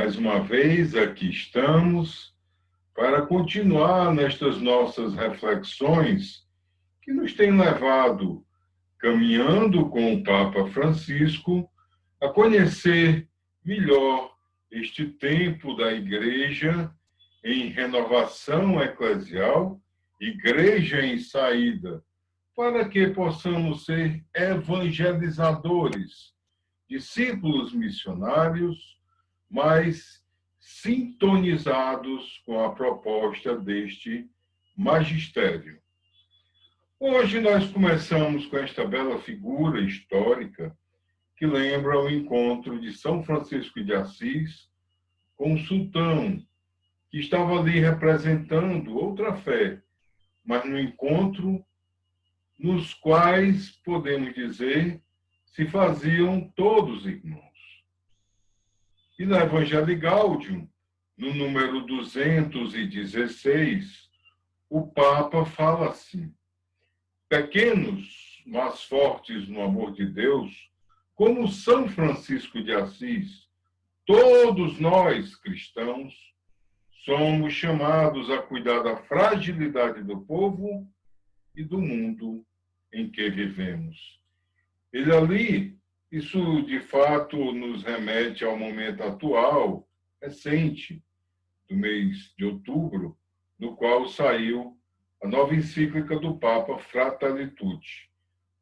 Mais uma vez, aqui estamos para continuar nestas nossas reflexões que nos têm levado, caminhando com o Papa Francisco, a conhecer melhor este tempo da Igreja em renovação eclesial, Igreja em saída, para que possamos ser evangelizadores, discípulos missionários, mas sintonizados com a proposta deste magistério. Hoje nós começamos com esta bela figura histórica que lembra o encontro de São Francisco de Assis com o sultão, que estava ali representando outra fé, mas no encontro nos quais, podemos dizer, se faziam todos irmãos. E no Evangelii Gaudium, no número 216, o Papa fala assim: pequenos, mas fortes no amor de Deus, como São Francisco de Assis, todos nós, cristãos, somos chamados a cuidar da fragilidade do povo e do mundo em que vivemos. Ele ali, isso de fato nos remete ao momento atual, recente, do mês de outubro, no qual saiu a nova encíclica do Papa Fratelli Tutti.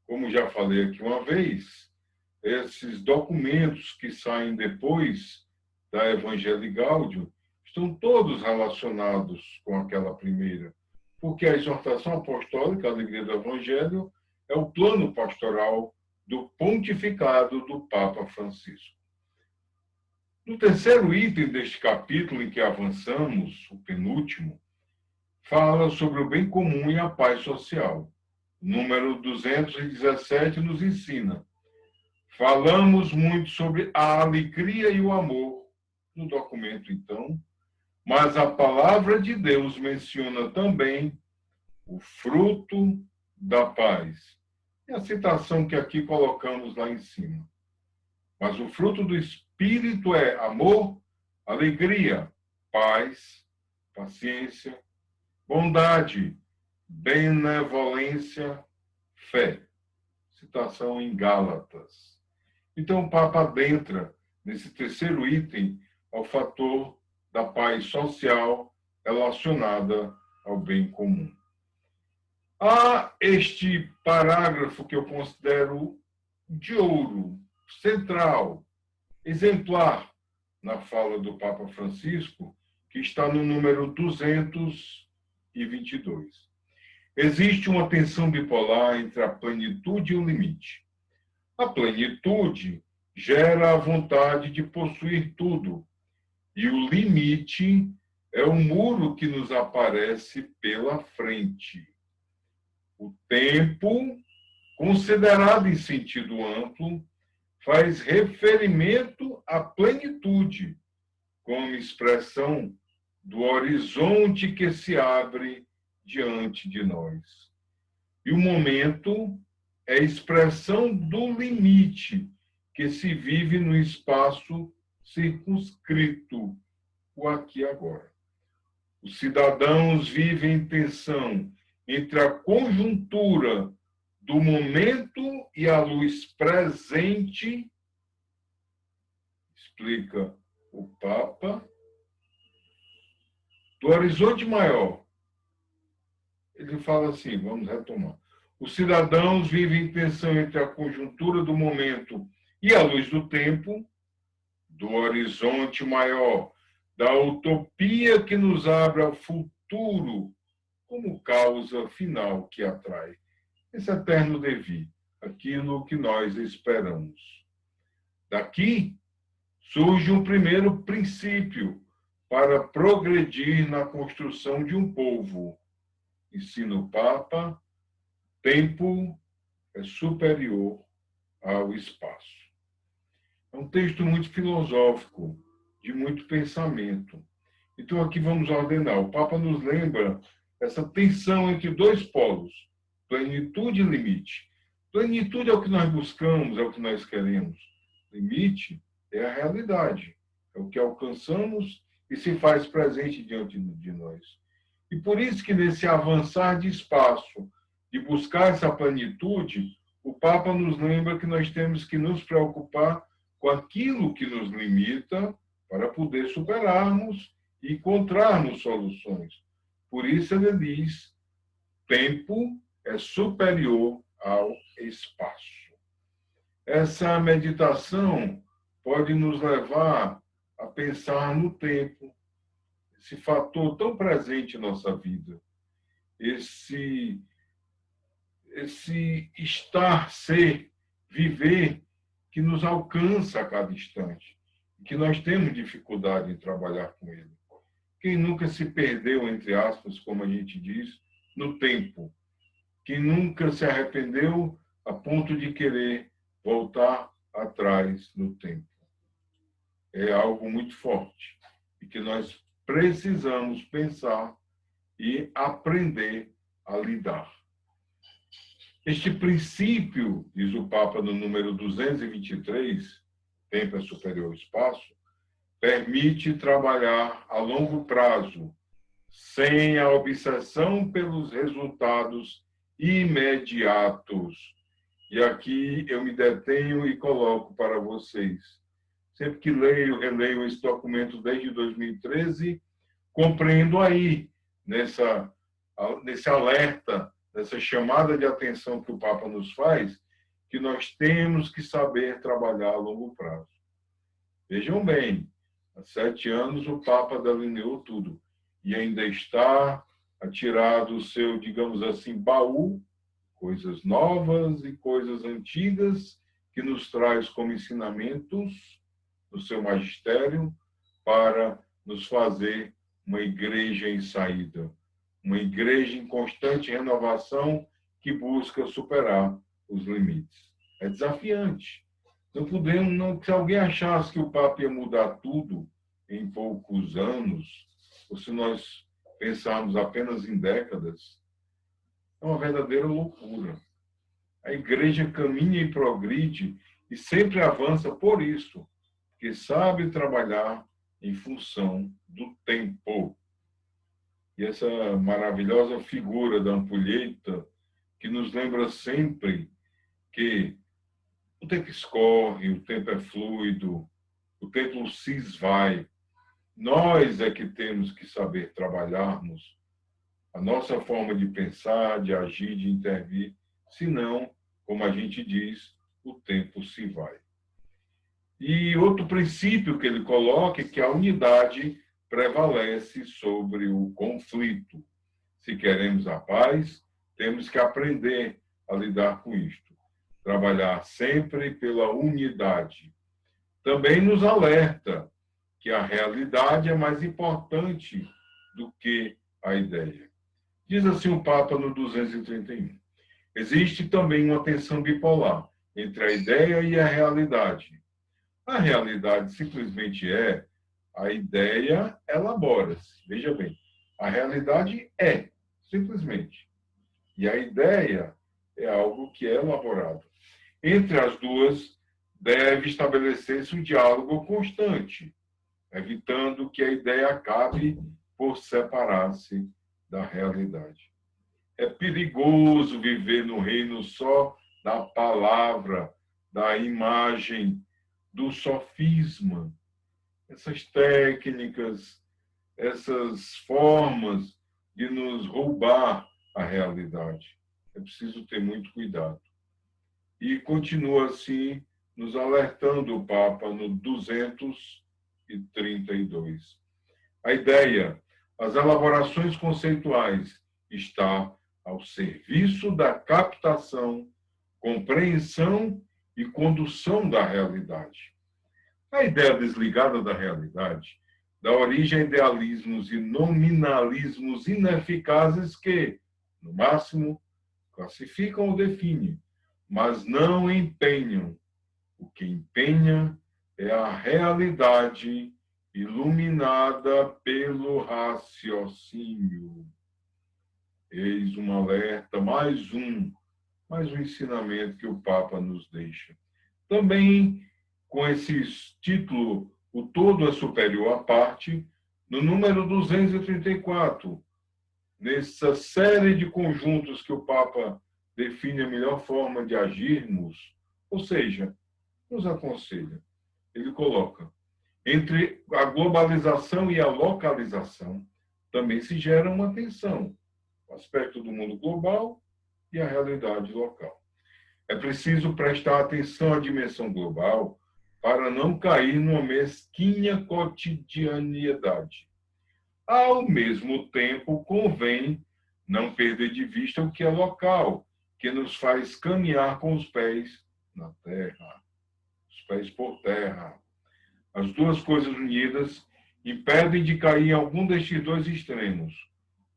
Como já falei aqui uma vez, esses documentos que saem depois da Evangelii Gaudium estão todos relacionados com aquela primeira, porque a exortação apostólica, a alegria do Evangelho, é o plano pastoral do pontificado do Papa Francisco. No terceiro item deste capítulo em que avançamos, o penúltimo, fala sobre o bem comum e a paz social. O número 217 nos ensina: falamos muito sobre a alegria e o amor no documento, então, mas a palavra de Deus menciona também o fruto da paz. E a citação que aqui colocamos lá em cima. Mas o fruto do Espírito é amor, alegria, paz, paciência, bondade, benevolência, fé. Citação em Gálatas. Então o Papa adentra nesse terceiro item ao fator da paz social relacionada ao bem comum. Há este parágrafo que eu considero de ouro, central, exemplar na fala do Papa Francisco, que está no número 222. Existe uma tensão bipolar entre a plenitude e o limite. A plenitude gera a vontade de possuir tudo, e o limite é o muro que nos aparece pela frente. O tempo, considerado em sentido amplo, faz referimento à plenitude, como expressão do horizonte que se abre diante de nós. E o momento é expressão do limite que se vive no espaço circunscrito, o aqui e agora. Os cidadãos vivem em tensão entre a conjuntura do momento e a luz presente, explica o Papa, do horizonte maior. Ele fala assim, vamos retomar. Os cidadãos vivem em tensão entre a conjuntura do momento e a luz do tempo, do horizonte maior, da utopia que nos abre ao futuro como causa final que atrai. Esse eterno devir, aquilo que nós esperamos. Daqui surge um primeiro princípio para progredir na construção de um povo. Ensina o Papa, tempo é superior ao espaço. É um texto muito filosófico, de muito pensamento. Então aqui vamos ordenar. O Papa nos lembra essa tensão entre dois polos, plenitude e limite. Plenitude é o que nós buscamos, é o que nós queremos. Limite é a realidade. é o que alcançamos e se faz presente diante de nós. E por isso que nesse avançar de espaço, de buscar essa plenitude, o Papa nos lembra que nós temos que nos preocupar com aquilo que nos limita para poder superarmos e encontrarmos soluções. Por isso ele diz, tempo é superior ao espaço. Essa meditação pode nos levar a pensar no tempo, esse fator tão presente em nossa vida, esse estar, ser, viver, que nos alcança a cada instante, que nós temos dificuldade em trabalhar com ele. Quem nunca se perdeu, entre aspas, como a gente diz, no tempo? Quem nunca se arrependeu a ponto de querer voltar atrás no tempo? É algo muito forte e que nós precisamos pensar e aprender a lidar. Este princípio, diz o Papa no número 223, tempo é superior ao espaço, permite trabalhar a longo prazo, sem a obsessão pelos resultados imediatos. E aqui eu me detenho e coloco para vocês. Sempre que leio, releio esse documento desde 2013, compreendo aí, nesse alerta, nessa chamada de atenção que o Papa nos faz, que nós temos que saber trabalhar a longo prazo. Vejam bem, há 7 anos o Papa delineou tudo e ainda está a tirar do seu, digamos assim, baú, coisas novas e coisas antigas que nos traz como ensinamentos do seu magistério para nos fazer uma igreja em saída, uma igreja em constante renovação que busca superar os limites. É desafiante. Não podemos, se alguém achasse que o Papa ia mudar tudo em poucos anos, ou se nós pensarmos apenas em décadas, é uma verdadeira loucura. A igreja caminha e progride e sempre avança por isso, porque sabe trabalhar em função do tempo. E essa maravilhosa figura da ampulheta, que nos lembra sempre que o tempo escorre, o tempo é fluido, o tempo se esvai. Nós é que temos que saber trabalharmos a nossa forma de pensar, de agir, de intervir, senão, como a gente diz, o tempo se vai. E outro princípio que ele coloca é que a unidade prevalece sobre o conflito. Se queremos a paz, temos que aprender a lidar com isto. Trabalhar sempre pela unidade. Também nos alerta que a realidade é mais importante do que a ideia. Diz assim o Papa no 231. Existe também uma tensão bipolar entre a ideia e a realidade. A realidade simplesmente é, a ideia elabora-se. Veja bem, a realidade é, simplesmente. E a ideia é algo que é elaborado. Entre as duas, deve estabelecer-se um diálogo constante, evitando que a ideia acabe por separar-se da realidade. É perigoso viver no reino só da palavra, da imagem, do sofisma. Essas técnicas, essas formas de nos roubar a realidade. É preciso ter muito cuidado. E continua assim, nos alertando o Papa no 232. A ideia, as elaborações conceituais, está ao serviço da captação, compreensão e condução da realidade. A ideia desligada da realidade dá origem a idealismos e nominalismos ineficazes que, no máximo, classificam ou definem, mas não empenham. O que empenha é a realidade iluminada pelo raciocínio. Eis um alerta, mais um ensinamento que o Papa nos deixa. Também, com esse título, o todo é superior à parte, no número 234, nessa série de conjuntos que o Papa define a melhor forma de agirmos, ou seja, nos aconselha. Ele coloca, entre a globalização e a localização, também se gera uma tensão, o aspecto do mundo global e a realidade local. É preciso prestar atenção à dimensão global para não cair numa mesquinha cotidianidade. Ao mesmo tempo, convém não perder de vista o que é local, que nos faz caminhar com os pés na terra, os pés por terra. As duas coisas unidas impedem de cair em algum destes dois extremos.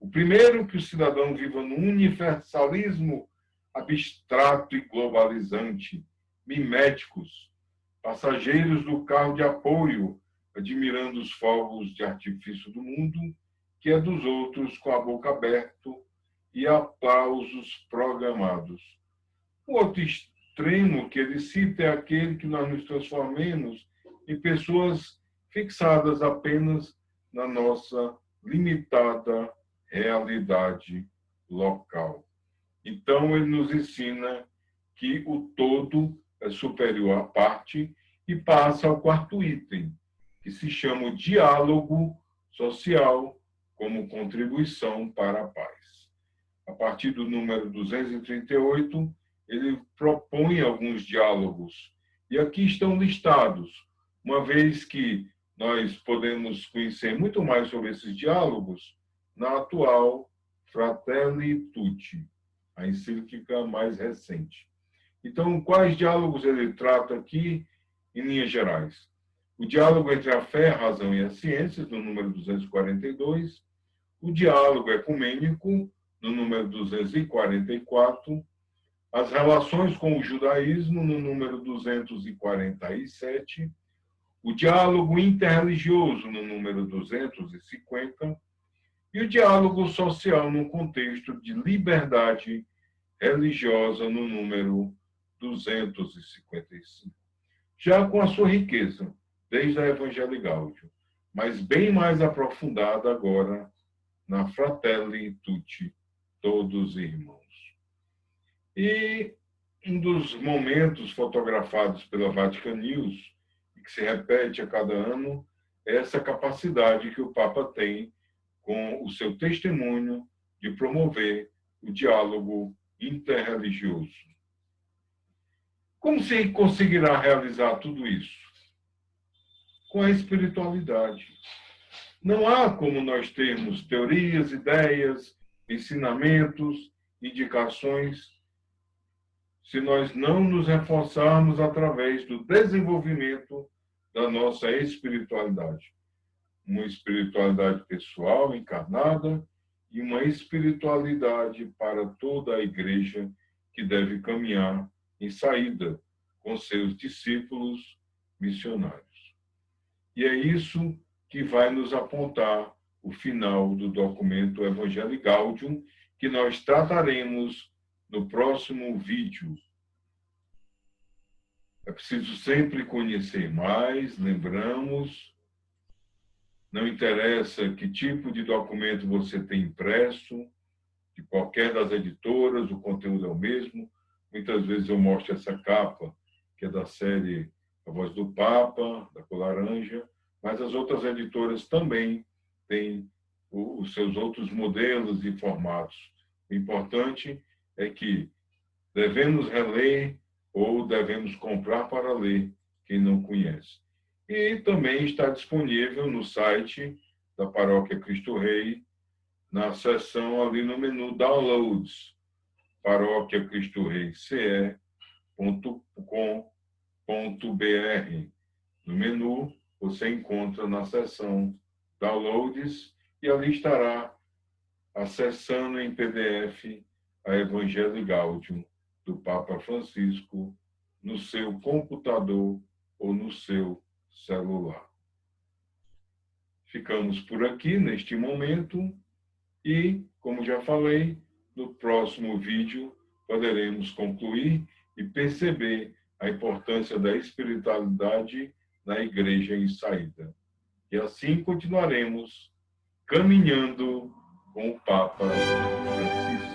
O primeiro, que o cidadão viva no universalismo abstrato e globalizante, miméticos, passageiros do carro de apoio, admirando os fogos de artifício do mundo, que é dos outros com a boca aberta e aplausos programados. O outro extremo que ele cita é aquele que nós nos transformemos em pessoas fixadas apenas na nossa limitada realidade local. Então, ele nos ensina que o todo é superior à parte e passa ao quarto item, que se chama o diálogo social como contribuição para a paz. A partir do número 238, ele propõe alguns diálogos, e aqui estão listados, uma vez que nós podemos conhecer muito mais sobre esses diálogos na atual Fratelli Tutti, a encíclica mais recente. Então, quais diálogos ele trata aqui, em linhas gerais? O diálogo entre a fé, a razão e as ciências, no número 242. O diálogo ecumênico, no número 244. As relações com o judaísmo, no número 247. O diálogo interreligioso, no número 250. E o diálogo social no contexto de liberdade religiosa, no número 255. Já com a sua riqueza, desde a Evangelii Gaudium, mas bem mais aprofundada agora na Fratelli Tutti, todos irmãos. E um dos momentos fotografados pela Vatican News, e que se repete a cada ano, é essa capacidade que o Papa tem com o seu testemunho de promover o diálogo interreligioso. Como se conseguirá realizar tudo isso? Com a espiritualidade. Não há como nós termos teorias, ideias, ensinamentos, indicações, se nós não nos reforçarmos através do desenvolvimento da nossa espiritualidade. Uma espiritualidade pessoal, encarnada, e uma espiritualidade para toda a igreja que deve caminhar em saída com seus discípulos missionários. E é isso que vai nos apontar o final do documento Evangelii Gaudium, que nós trataremos no próximo vídeo. É preciso sempre conhecer mais, lembramos. Não interessa que tipo de documento você tem impresso, de qualquer das editoras, o conteúdo é o mesmo. Muitas vezes eu mostro essa capa, que é da série A Voz do Papa, da Cor Laranja, mas as outras editoras também têm os seus outros modelos e formatos. O importante é que devemos reler ou devemos comprar para ler, quem não conhece. E também está disponível no site da Paróquia Cristo Rei, na seção ali no menu Downloads, paroquiacristoreis.com.br. No menu, você encontra na seção Downloads e ali estará acessando em PDF a Evangelii Gaudium do Papa Francisco no seu computador ou no seu celular. Ficamos por aqui neste momento e, como já falei, no próximo vídeo poderemos concluir e perceber a importância da espiritualidade na igreja em saída. E assim continuaremos caminhando com o Papa Francisco.